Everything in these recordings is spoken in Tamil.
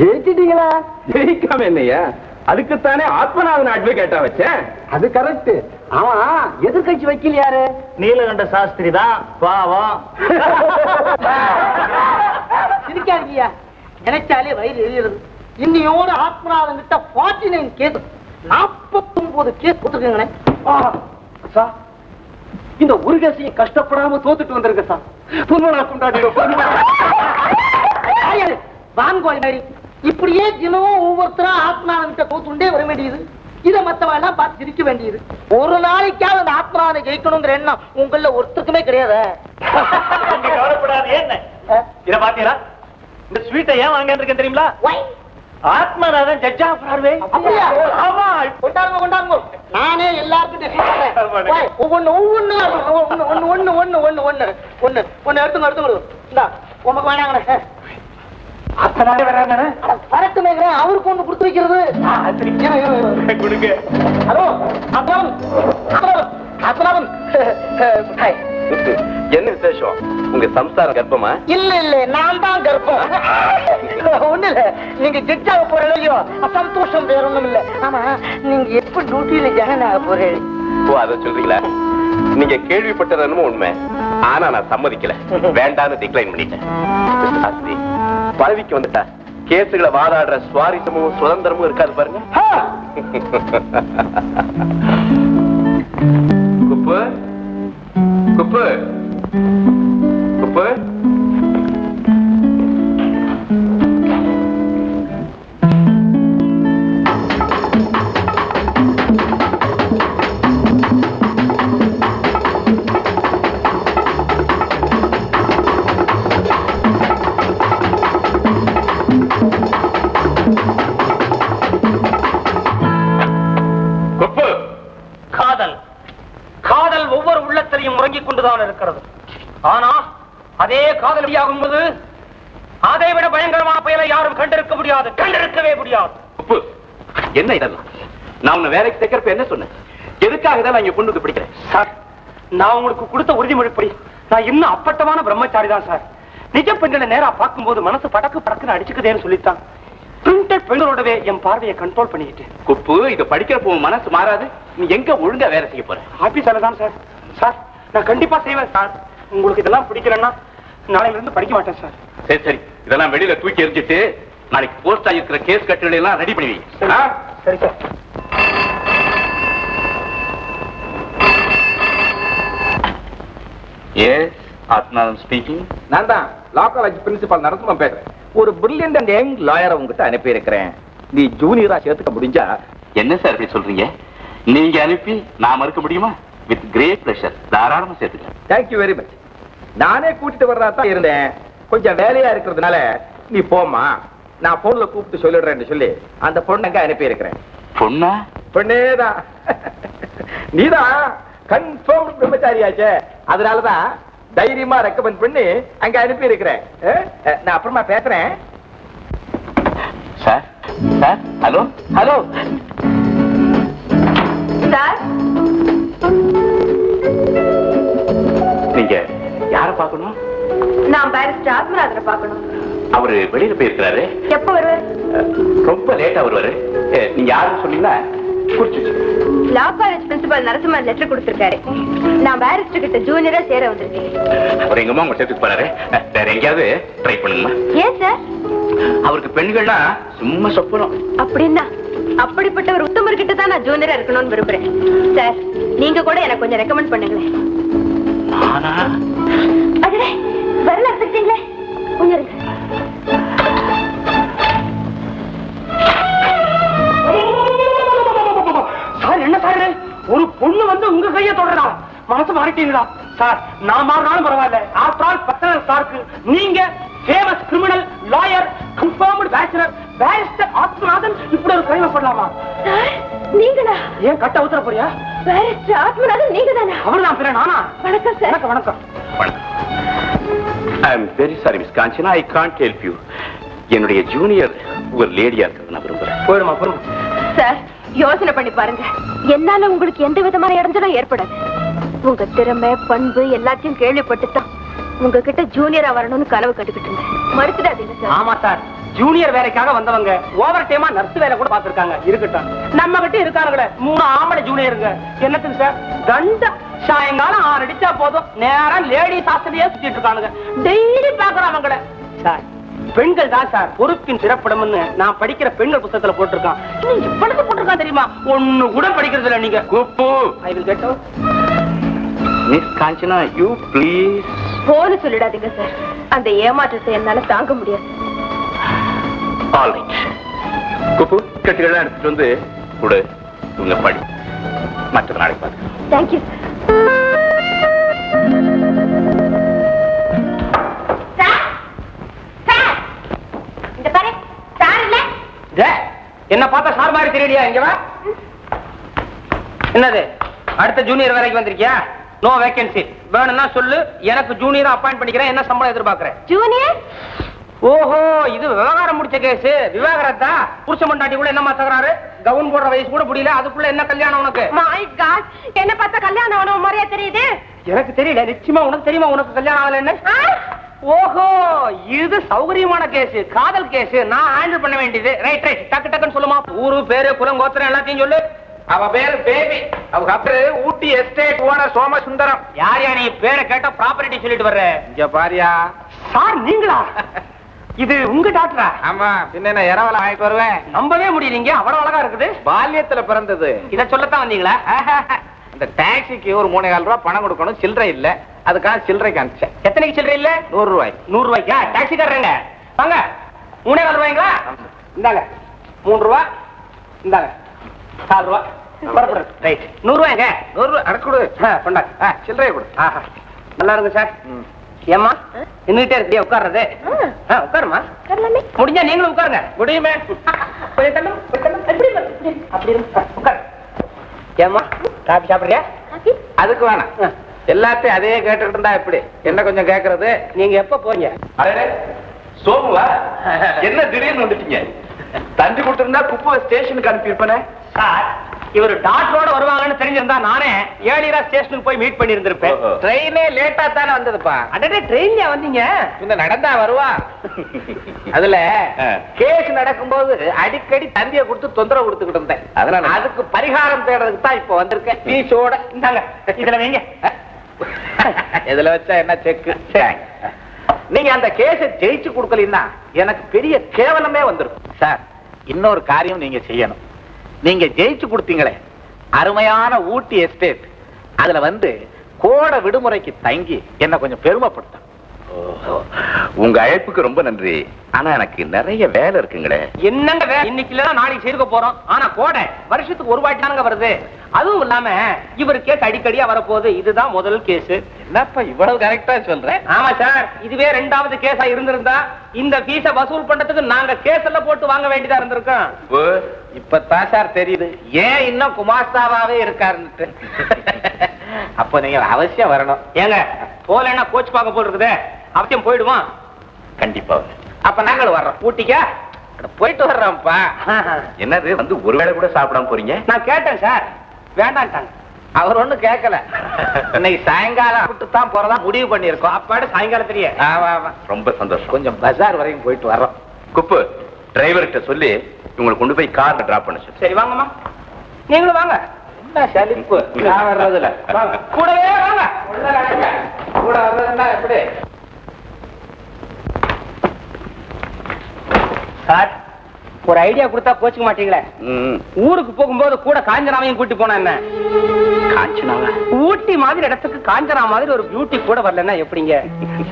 ஜெயிச்சிட்டீங்களா? ஜெயிக்காம என்னையா, அதுக்குத்தானே ஆத்மநாதன் அட்வொகேட்டா வச்சேன். அது கரெக்ட். ஆமா, எதிர்கட்சி வக்கீல் யாரு? நீலகண்ட சாஸ்திரி தான். பாவம். சிரிக்காதீங்க, நினைச்சாலே வயிறு எரியுறது. இன்னையோட ஆத்மநாதன் கிட்ட 49 கேஸ், 49 கேஸ் போட்டுருக்கீங்களே. சார், இந்த ஒரு கேசையும் கஷ்டப்படாம தோத்துட்டு வந்திருக்க சார். பொன்மனா கொண்டாடிடும். வான்கோழி மாதிரி இப்படியே தினமும் ஒவ்வொருத்தரா ஆத்மநாதன் கிட்ட தோத்துண்டே வர வேண்டியது. இதை மத்தவன் எல்லாம் பார்த்து சிரிக்க வேண்டியது. ஒரு நாளைக்காவது அந்த ஆத்மநாதனை ஜெயிக்கணுங்கிற எண்ணம் உங்கள ஒருத்தருக்குமே கிடையாது. கவலைப்படாது. என்ன இத பாத்தீங்களா? இந்த ஸ்வீட்டை ஏன் வாங்க இருக்கேன் தெரியுங்களா? Athmanathan judge of Broadway. அப்படியா? ஆமா, கொண்டாடுங்க கொண்டாடுங்க. நானே எல்லாருக்கும் ஒவ்வொன்னு ஒவ்வொன்னு எடுத்துங்க. உமக்கு வேணாங்க. அத்தனாலே வராங்க. வரட்டுமே, அவருக்கு ஒண்ணு கொடுத்து வைக்கிறது. கொடுங்க. ஹலோ ஆத்மநாதன். என்ன விசேஷம்? உங்க சம்சாரம் கர்ப்பமா? இல்ல இல்ல, நான் தான் கர்ப்பம். ஒண்ணு இல்ல, நீங்க ஜட்ஜ் ஆக போற இல்லையோ, சந்தோஷம் வேற ஒண்ணும் இல்ல. ஆமா, நீங்க எப்ப டியூட்டியில ஜாயின் ஆக போறீங்க? ஓ, அத சொல்றீங்களா? நீங்க கேள்விப்பட்டது என்னமோ உண்மை. ஆனா நான் சம்மதிக்கல, வேண்டான்னு டிக்ளைன் பண்ணிட்டேன். பதவிக்கு வந்துட்டா கேசுகளை வாதாடுற சுவாரஸ்யமும் சுதந்திரமும் இருக்காது பாருங்க. குப்பு குப்பு குப்பு, உறங்கிக் கொண்டுதான் இருக்கிறது. ஆனா அதே காதல் ஆகும்போது அதை விட பயங்கரமான பயலை யாரும் கண்டிருக்க முடியாது, கண்டிருக்கவே முடியாது. என்ன இதெல்லாம்? நான் உன்னை வேலைக்கு சேர்க்கிறப்ப என்ன சொன்னேன்? எதுக்காக தான் இங்க கொண்டு வந்து பிடிக்கிறேன்? சார், நான் உங்களுக்கு கொடுத்த உறுதிமொழிப்படி நான் இன்னும் அப்பட்டமான பிரம்மச்சாரி தான் சார். நிஜ பெண்களை நேரா பார்க்கும்போது மனசு படக்கு படக்குன்னு அடிச்சுக்குதேன்னு சொல்லித்தான் பிரிண்டட் பெண்களோடவே என் பார்வையை கண்ட்ரோல் பண்ணிட்டு. குப்பு, இதை படிக்கிறப்போ மனசு மாறாது. நீ எங்க ஒழுங்கா வேலை செய்ய போற? ஆபீஸ்ல தான் சார். சார், நான் கண்டிப்பா செய்வேன் சார். உங்களுக்கு இதெல்லாம் பிடிக்கலன்னா நாளையில இருந்து படிக்க மாட்டேன் சார். சரி சரி, இதெல்லாம் வெளியில தூக்கி எரிஞ்சிட்டு நாளைக்கு போஸ்ட் ஆகிருக்கிற கேஸ் கட்டுகளை எல்லாம் ரெடி பண்ணி வை. சரி சார். S, Athmanathan speaking. நான் தான் லா காலேஜ் பிரின்சிபால் நரசிம்மன் பேசுறேன். ஒரு பிரில்லியன்ட் அண்ட் யங் லாயரை உங்ககிட்ட அனுப்பி இருக்கிறேன். நீ ஜூனியரா சேர்த்துக்க முடிஞ்சா? என்ன சார் இப்படி சொல்றீங்க? நீங்க அனுப்பி நான் மறுக்க முடியுமா? வித் கிரேட் பிளஷர், தாராளமா சேர்த்துக்கிறேன். Thank you very much. நானே கூட்டிட்டு வர்றதா தான் இருந்தேன். கொஞ்சம் வேலையா இருக்கிறதுனால நீ போமா, நான் போன்ல கூப்பிட்டு சொல்லிடுறேன்னு சொல்லி அந்த பொண்ணங்க அனுப்பி இருக்கிறேன். பொண்ணா? பொண்ணேதான். நீதான் கன்ஃபார்ம் பிரம்மச்சாரியாச்சே, அதனாலதான் தைரியமா ரெக்கமெண்ட் பண்ணி அங்க அனுப்பி இருக்கிறேன். நான் அப்புறமா பேசுறேன். Sir sir, hello hello sir, நீங்க யார பார்க்கணும்? நான் பாரிஸ்டர் ஆத்மநாதனை பார்க்கணும். அவரு வெளியில போயிருக்கிறாரு. எப்ப வருவார்? ரொம்ப லேட்டா வருவாரு. நீங்க யாருன்னு சொன்னீங்கன்னா குறிச்சு. Law college principal Narasimhan letter கொடுத்திருக்காரு. நான் பாரிஸ்டர் கிட்ட ஜூனியரா சேர வந்திருக்கேன். அவர் எங்கம்மா உங்க சேர்த்துக்கு போறாரு. வேற எங்கேயாவது ட்ரை பண்ணுங்கம்மா. ஏன் சார்? அவருக்கு பெண்கள்னா சும்மா சொப்பனம். அப்படின்னா அப்படிப்பட்ட ஒரு உத்தமர் கிட்ட தான் நான் ஜூனியரா இருக்கணும்னு விரும்புறேன். சார், நீங்க கூட எனக்கு கொஞ்சம் ரெக்கமெண்ட் பண்ணுங்களேன். அடடே, வரல எடுத்துக்கிட்டீங்களே, கொஞ்சம் இருக்கு. சார், என்ன சார், ஒரு பொண்ணு வந்து உங்க கையை தொடரா? மனசு மாறிட்டீங்களா சார்? நான் மாறினாலும் பரவாயில்ல. ஆஃப்டர் ஆல் பர்சனல் ஸ்டார்க்கு நீங்க famous criminal lawyer, confirmed bachelor barrister Athmanathan இப்படி ஒரு கிரைம் பண்ணலாமா? சார், நீங்களா? ஏன் கட்ட உத்தர போறியா? பாரிஸ்டர் ஆத்மநாதன் நீங்க தானா? அவர்தான் பேரு நானா? வணக்கம் சார். வணக்கம் வணக்கம். I am very sorry miss Kanchana, I can't help you. என்னுடைய ஜூனியர் ஒரு லேடியா இருக்கிறது நான் விரும்புறேன். போயிடுமா போயிடுமா. சார், யோசனை பண்ணி பாருங்க. என்னால உங்களுக்கு எந்த விதமான இடைஞ்சலும் ஏற்படாது. உங்க திறமை பண்பு எல்லாத்தையும் கேள்விப்பட்டுதான் உங்ககிட்ட ஜூனியரா வரணும்னு கனவு கட்டுக்கிட்டு இருந்தேன். மறுத்துடாதீங்க சார். ஆமா சார், ஜூனியர் வேலைக்காக வந்தவங்க ஓவர் டைமா நர்ஸ் வேலை கூட பாத்துருக்காங்க. இருக்கட்டும், நம்ம கிட்ட இருக்கானுங்களே 3 ஆம்பளை ஜூனியருங்க. என்னத்துக்கு சார்? தண்ட சாயங்காலம் 6 அடிச்சா போதும், நேரம் லேடிஸ் ஹாஸ்டலையே சுத்திட்டு இருக்கானுங்க. டெய்லி பாக்குறாங்க சார். பெண்கள் தான் சார் பொறுப்பின் சிறப்பிடம்னு நான் படிக்கிற பெண்கள் புத்தகத்துல போட்டிருக்கான். நீங்க படுத்து போட்டிருக்கான் தெரியுமா? ஒண்ணு கூட படிக்கிறது இல்ல நீங்க. Kuppu, I will get out. Miss Kanchana, you please. போன்னு சொல்லிடாதீங்க சார், அந்த ஏமாற்றத்தை என்னால தாங்க முடியாது. All right. குப்பு, கட்டிகளெல்லாம் எடுத்துட்டு வந்து கொடு. இவங்க படி, மற்ற நாளைக்கு பார்த்து. Thank you sir. இந்த பாரு சார் இல்ல. என்ன பார்த்தா சார் மாதிரி தெரியலையா? இங்க வா. என்னது, அடுத்த ஜூனியர் வேலைக்கு வந்திருக்கியா? No vacancy. வேணும்னா சொல்லு, எனக்கு ஜூனியர் அப்பாயிண்ட் பண்ணிக்கிறேன். என்ன சம்பளம் எதிர்பார்க்கறேன்? ஜூனியர். ஓஹோ, இது விவகாரம் முடிச்ச கேஸ். விவாகரத்தா? புருஷ மண்டாட்டி கூட என்னமா தகராறு? கவுன் போடுற வயசு கூட முடியல, அதுக்குள்ள என்ன கல்யாணம் உனக்கு? மை காட், என்ன பார்த்தா கல்யாணம் ஆன மாதிரியா தெரியுது? எனக்கு தெரியல. நிச்சயமா உனக்கு தெரியுமா உனக்கு கல்யாணம் ஆகல என்ன? ஓஹோ, இது சௌகரியமான கேஸ், காதல் கேஸ். நான் ஹேண்டில் பண்ண வேண்டியது. ரைட் ரைட், டக்கு டக்குன்னு சொல்லுமா. ஊரு பேரு குலம் கோத்திரம் எல்லாத்தையும் சொல்லு. அவ பேரு பேபி, அவங்க அப்பரு ஊட்டி எஸ்டேட் ஓனர் சோமசுந்தரம். யார் நீ? பேரை கேட்டா ப்ராப்பர்ட்டி சொல்லிட்டு வர்ற. இங்க பாரியா. சார் நீங்களா? இது உங்க டாக்டரா? ஆமா, பின்ன என்ன இரவல ஆயிட்டு வருவேன். நம்பவே முடியலீங்க, அவ்வளவு அழகா இருக்குது. பால்யத்துல பிறந்தது. இத சொல்லத்தான் வந்தீங்களா? இந்த டாக்ஸிக்கு ஒரு 3,4 ரூபாய் பணம் கொடுக்கணும், சில்லறை இல்ல. அதுக்காக சில்லறை காமிச்சேன். எத்தனைக்கு சில்லறை இல்ல? 100 ரூபாய். 100 ரூபாய்க்கா? டாக்ஸிக்காரங்க வாங்க. 3,4 ரூபாய்ங்களா? இந்தாங்க 3 ரூபாய். இந்தாங்க 4 ரூபாய். ரைட், 100 ரூபாய்ங்க. 100 ரூபாய் அடக்குடு. கொண்டாங்க. சில்லறையை கொடு. ஆஹா, நல்லா இருங்க சார். ஏம்மா நின்னுட்டே இருக்கியா? உட்கார்றது. உட்காருமா. முடிஞ்சா நீங்களும் உட்காருங்க. முடியுமே. கொஞ்சம் தள்ளு, கொஞ்சம் தள்ளு. அப்படி இருக்கு. உட்காரு. ஏம்மா காபி சாப்பிடுறியா? அதுக்கு வேணாம். எல்லாத்தையும் அதே கேட்டுக்கிட்டு இருந்தா எப்படி? என்ன கொஞ்சம் கேக்குறது? நீங்க எப்ப போறீங்க? அடடே, சோமுவா, என்ன திடீர்னு வந்துட்டீங்க? தந்தி கொடுத்திருந்தா குப்பை ஸ்டேஷனுக்கு அனுப்பியிருப்பேனே. சார், இவர் டாக்டரோட வருவாங்கன்னு தெரிஞ்சிருந்தா நானே ஏழியரா ஸ்டேஷனுக்கு போய் மீட் பண்ணியிருந்திருப்பேன். ஓஹோ. ட்ரெயினே லேட்டா தானே வந்ததுப்பா. அடடே, ட்ரெயின்லயா வந்தீங்க? இந்த நடந்தா வருவா. அதுல ஆ. கேஸ் நடக்கும்போது அடிக்கடி தந்திய கொடுத்து தொந்தரவு கொடுத்துக்கிட்டு இருந்தேன். அதனால? அதுக்கு பரிகாரம் தேடுறதுக்கு தான் இப்ப வந்திருக்கேன். பீஸோட. இந்தாங்க, இதுல வைங்க. இதுல வச்சா என்ன செக்கு? நீங்க அந்த கேஸ ஜெயிச்சு கொடுக்கலன்னா எனக்கு பெரிய கேவலமே வந்திருக்கும். சார், இன்னொரு காரியம் நீங்க செய்யணும். நீங்க ஜெயிச்சு கொடுத்தீங்களே அருமையான ஊட்டி எஸ்டேட், அதுல வந்து கோடை விடுமுறைக்கு தங்கி என்ன கொஞ்சம் பெருமைப்படுத்த. உங்க அழைப்புக்கு ரொம்ப நன்றி. ஆனா எனக்கு நிறைய வேலை இருக்குங்களே. என்னங்க இன்னைக்கு இல்ல நாளைக்கு செய்துக்க போறோம். ஆனா கோடை வருஷத்துக்கு ஒரு வாட்டி தானங்க வருது. அதுவும் இல்லாம இவர் கேஸ் அடிக்கடியா வரப்போகுது. இதுதான் முதல் கேஸ். என்னப்பா இவ்வளவு கரெக்டா சொல்றேன்? ஆமா சார், இதுவே 2வது கேஸா இருந்திருந்தா இந்த ஃபீஸ வசூல் பண்றதுக்கு நாங்க கேஸ் எல்லாம் போட்டு வாங்க வேண்டியதா இருந்திருக்கோம். இப்பதான் சார் தெரியுது ஏன் இன்னும் குமாஸ்தாவாவே இருக்காருன்னு. அப்ப நீங்க அவசியம் வரணும். ஏங்க போலன்னா கோச் பார்க்க போல் இருக்குது. அவசியம் போயிடுவான். கண்டிப்பா. அப்ப நாங்களும் வர்றோம். ஊட்டிக்கா? போயிட்டு வர்றோம்ப்பா. என்னது, வந்து ஒருவேளை கூட சாப்பிடாம போறீங்க? நான் கேட்டேன் சார், வேண்டான்ட்டாங்க. அவர் ஒண்ணும் கேட்கல. இன்னைக்கு சாயங்காலம் விட்டு தான் போறதா முடிவு பண்ணிருக்கோம். அப்பாடு சாயங்காலத்திலேயே. ஆமா ஆமா, ரொம்ப சந்தோஷம். கொஞ்சம் பஜார் வரைக்கும் போயிட்டு வர்றோம். குப்பு, டிரைவர்கிட்ட சொல்லி உங்களை கொண்டு போய் கார்ல டிராப் பண்ண சொல்லு. சரி வாங்கம்மா, நீங்களும் வாங்க. என்ன சலிப்பு நான் வர்றதுல. வாங்க, கூடவே வாங்க. கூட வர்றதுன்னா எப்படி? சார், ஒரு ஐடியா கொடுத்தா கோச்சுக்க மாட்டீங்களே. ம். ஊருக்கு போகும்போது கூட காஞ்சனாவையும் கூட்டி போனா என்ன? காஞ்சனாவா? ஊட்டி மாதிரி இடத்துக்கு காஞ்சனா மாதிரி ஒரு பியூட்டி கூட வரலன்னா எப்படிங்க?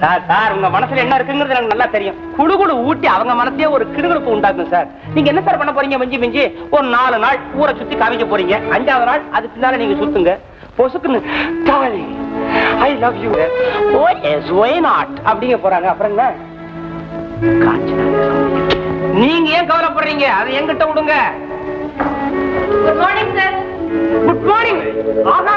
சார் சார், உங்க மனசுல என்ன இருக்குங்கிறது எனக்கு நல்லா தெரியும். குடு குடு ஊட்டி அவங்க மனசே ஒரு கிடுகிடுப்பு உண்டாக்கும் சார். நீங்க என்ன சார் பண்ண போறீங்க? மிஞ்சி மிஞ்சி ஒரு 4 நாள் ஊரை சுத்தி காமிக்க போறீங்க. 5வது நாள் அதுக்கு பின்னால நீங்க சுத்துங்க. பொசுக்குன்னு darling I love you, oh yes why not அப்படிங்க போறாங்க. அப்புறம் என்ன? காஞ்சனா நீங்க ஏன் கவலைப்படுறீங்க? அதை என்கிட்ட விடுங்க. Good morning sir. Good morning. ஆகா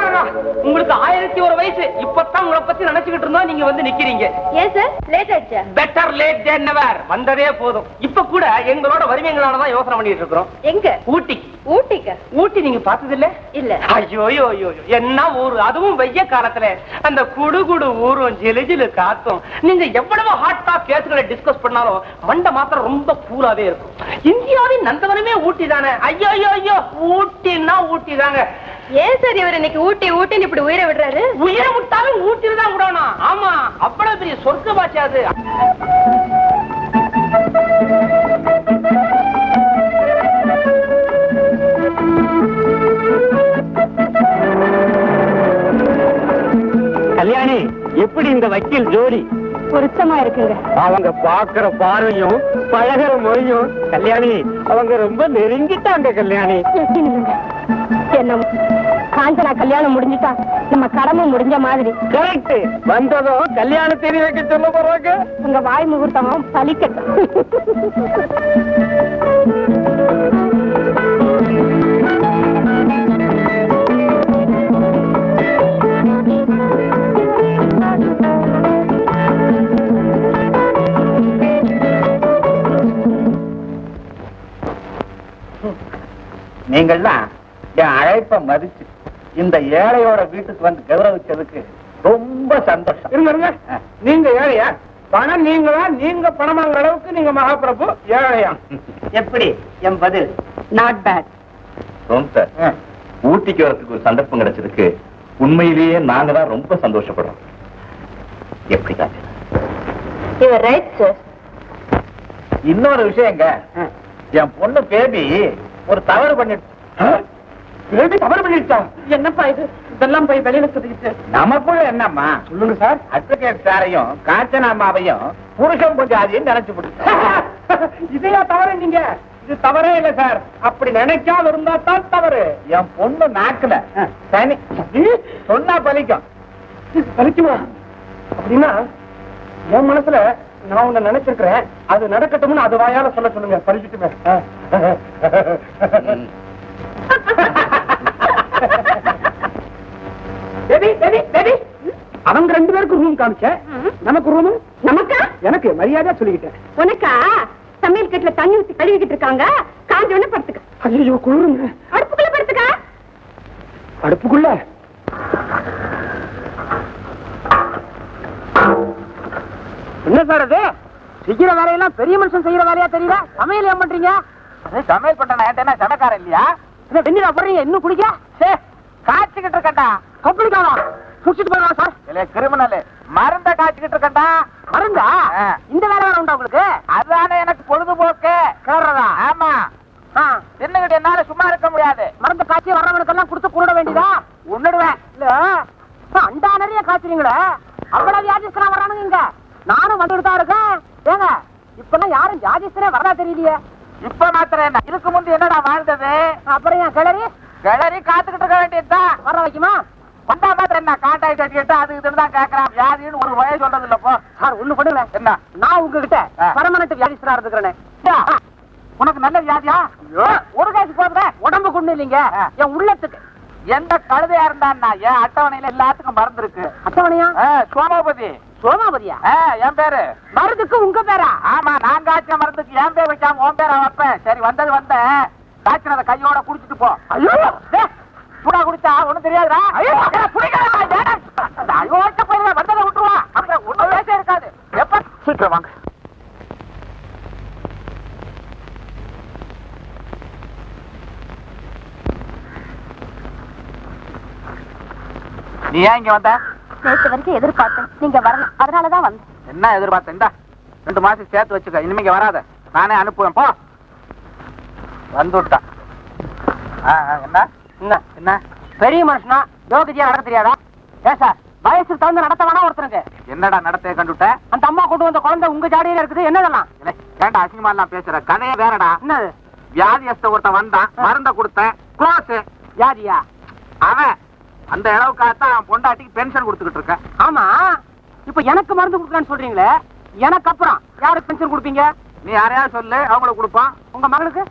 உங்களுக்கு 1001 வயசு. இப்பதான் உங்களை பத்தி நினைச்சுக்கிட்டு இருந்தோம், நீங்க வந்து நிக்கிறீங்க. ஏன் சார் லேட் ஆயிடுச்சா? பெட்டர் லேட் தென் நெவர். வந்ததே போதும். இப்ப கூட எங்களோட வருவீங்களானதான் யோசனை பண்ணிட்டு இருக்கிறோம். எங்க? ஊட்டிக்கு. ஊட்டிக்கு? ஊட்டி நீங்க பார்த்தது இல்ல? இல்ல. ஐயோ என்ன ஊரு, அதுவும் வெய்ய காலத்துல அந்த குடு ஊரும் ஜிலு காத்தும். நீங்க எவ்வளவு ஹாட்டா கேசுகளை டிஸ்கஸ் பண்ணாலும் மண்டை மாத்திரம் ரொம்ப கூலாவே இருக்கும். இந்தியாவின் நந்தவனமே ஊட்டி தானே. ஐயோ ஊட்டின்னா ஊட்டி தாங்க. ஏன் சார் இவர் இன்னைக்கு ஊட்டி ஊட்டின்னு இப்படி உயிரை விடுறாரு? உயிரை விட்டாலும் ஊட்டில தான் விடணும். ஆமா, அவ்வளவு பெரிய சொர்க்க பாட்சி அது. கல்யாணி, எப்படி இந்த வக்கீல் ஜோடி? பொருத்தமா இருக்குங்க. அவங்க பாக்குற பார்வையும் பழகிற மொழியும் கல்யாணி அவங்க ரொம்ப நெருங்கிட்டாங்க. கல்யாணி என்ன காஞ்சனா கல்யாணம் முடிஞ்சுட்டா நம்ம கடமை முடிஞ்ச மாதிரி. கரெக்ட். வந்ததும் கல்யாணம் தெரிய வைக்க சொல்ல போறாங்க. உங்க வாய் முகூர்த்தமும் பலிக்கட்டும். நீங்கள்லாம் என் அழைப்பை மதிச்சு இந்த ஏழையோட வீட்டுக்கு வந்து கௌரவிச்சதுக்கு ரொம்ப சந்தோஷம். இருங்க, நீங்க ஏழையா? பணம் நீங்களா? நீங்க பணமாங்கிற அளவுக்கு நீங்க மகாபிரபு ஏழையா? எப்படி என் பதில்? Not bad. சார், ஊட்டிக்கு வரதுக்கு ஒரு சந்தர்ப்பம் கிடைச்சதுக்கு உண்மையிலேயே நாங்க தான் ரொம்ப சந்தோஷப்படுறோம். எப்படி காட்சி? You are right sir. இன்னொரு விஷயங்க, என் பொண்ணு பேபி ஒரு தவறு பண்ணிட்டு. பேபி தவறு பண்ணிட்டா? என்னப்பா இது? இதெல்லாம் போய் வெளியில சொல்லிட்டு நமக்குள்ள என்னம்மா? சொல்லுங்க சார். அட்வொகேட் சாரையும் காஞ்சனாமாவையும் புருஷன் கொஞ்சம் நினைச்சு விட்டு. இதையா தவறு? நீங்க இது தவறே இல்ல சார். அப்படி நினைக்காம இருந்தா தான் தவறு. என் பொண்ணு நாக்குல சனி சொன்னா பலிக்கும். பலிக்குமா? அப்படின்னா என் மனசுல நான் உன்னை நினைச்சிருக்கிறேன், அது நடக்கட்டும்னு அது வாயால சொல்ல சொல்லுங்க. பலிக்கட்டுமே. அவங்க 2 பேருக்கு ரூம் காமிச்ச, நமக்கு ரூம்? நமக்கா? எனக்கு மரியாதையா சொல்லிக்கிட்டேன். உனக்கா? சமையல் கட்டுல தண்ணி ஊத்தி கழுவிக்கிட்டு இருக்காங்க. காஞ்சோன்னு படுத்துக்க. ஐயோ குளிருங்க. அடுப்புக்குள்ள படுத்துக்க. அடுப்புக்குள்ள? என்ன சார் அது? செய்யற வேலையெல்லாம் பெரிய மனுஷன் செய்யற வேலையா தெரியல. சமையல் ஏன் பண்றீங்க? சமையல் பண்றேன். சமைக்காரன் இல்லையா? வெந்நீரா போடுறீங்க? இன்னும் குடிக்க காய்ச்சிக்கிட்டு இருக்கட்டா. கம்பெனிக்காரா குடிச்சிட்டு போயிடலாம் சார். இல்ல கிரிமினல் மருந்த காய்ச்சிக்கிட்டு இருக்கட்டா. மருந்தா? இந்த வேலை வேலை உண்டா உங்களுக்கு? அதுதானே எனக்கு பொழுதுபோக்கு. கேடுறதா? ஆமா, தின்னுகிட்டு என்னால சும்மா இருக்க முடியாது. மருந்து காய்ச்சி வர்றவனுக்கெல்லாம் கொடுத்து கூட வேண்டியதா? உன்னிடுவேன். இல்ல அண்டா நிறைய காய்ச்சறீங்களே, அவ்வளவு வியாதிஸ்தனா வர்றானுங்க இங்க. நானும் வந்துட்டு தான் இருக்கேன். ஏங்க இப்பெல்லாம் யாரும் வியாதிஸ்தனே வரதா தெரியலையே. இப்ப மாத்திரம் என்ன, இதுக்கு முந்தி என்னடா வாழ்ந்தது? அப்புறம் ஏன் கிளறி கிளறி காத்துக்கிட்டு இருக்க வேண்டியதுதான். வர வைக்குமா? வந்தா மாத்திரம் என்ன, கான்டாக்ட் அடிக்கிட்டு அது இதுன்னு தான் கேட்கறான். வியாதின்னு ஒரு வய சொல்றது இல்லப்போ. சார் ஒண்ணு பண்ணுங்க. என்ன? நான் உங்ககிட்ட பர்மனன்ட் வியாதிஸ்தனா இருந்துக்கிறேன். உனக்கு நல்ல வியாதியா? ஒரு காசு போடுற உடம்பு கொண்டு இல்லைங்க, என் உள்ளத்துக்கு. எந்த கழுதையா இருந்தான்னா என் அட்டவணையில எல்லாத்துக்கும் மருந்து இருக்கு. அட்டவணையா? சோமபதி. சோமாபதியா? என் பேரு. மருந்துக்கு உங்க பேரா? ஆமா, நான் காய்ச்ச மருந்துக்கு என் பேர் வைக்காம உன் பேரை வைப்பேன். சரி, வந்தது வந்த காய்ச்சினத கையோட குடிச்சிட்டு போ. ஐயோ சூடா குடிச்சா ஒண்ணும் தெரியாதுடா. ஐயோ போயிருவேன். வந்ததை விட்டுருவா. அப்புறம் ஒண்ணும் பேச இருக்காது. எப்ப சீக்கிரம் வாங்க. நீ ஏன் இங்க வந்த? நேற்று வரைக்கும் எதிர்பார்த்தேன், நீங்க வரல, அதனாலதான் வந்தேன். என்ன எதிர்பார்த்த? இந்த 2 மாசம் சேர்த்து வச்சுக்க. இனிமே வராத, நானே அனுப்புவேன். போ. வந்துட்டா. என்ன என்ன பெரிய மனுஷனா யோகிதியா நடக்க தெரியாதா? ஏன் சார் வயசுக்கு தகுந்த நடத்த வேணா ஒருத்தனுக்கு? என்னடா நடத்தைய கண்டுட்ட? அந்த அம்மா கொண்டு வந்த குழந்தை உங்க ஜாடியில இருக்குது. என்னதெல்லாம் ஏன்டா அசிங்கமா எல்லாம் பேசுற? கதையே வேறடா. என்னது? வியாதியஸ்த ஒருத்தன் வந்தான், மருந்த கொடுத்தேன், க்ளோஸ். வியாதியா? அவன் அந்த அளவுக்காகத்தான் அவன் பொண்டாட்டிக்கு பென்ஷன் கொடுத்துக்கிட்டு இருக்க. ஆமா, இப்ப எனக்கு மருந்து கொடுக்கலான்னு சொல்றீங்களே, எனக்கு அப்புறம் யாருக்கு பென்ஷன் கொடுப்பீங்க? நீ யாரையாவது சொல்லு, அவங்களுக்கு கொடுப்பான். உங்க மகனுக்கு?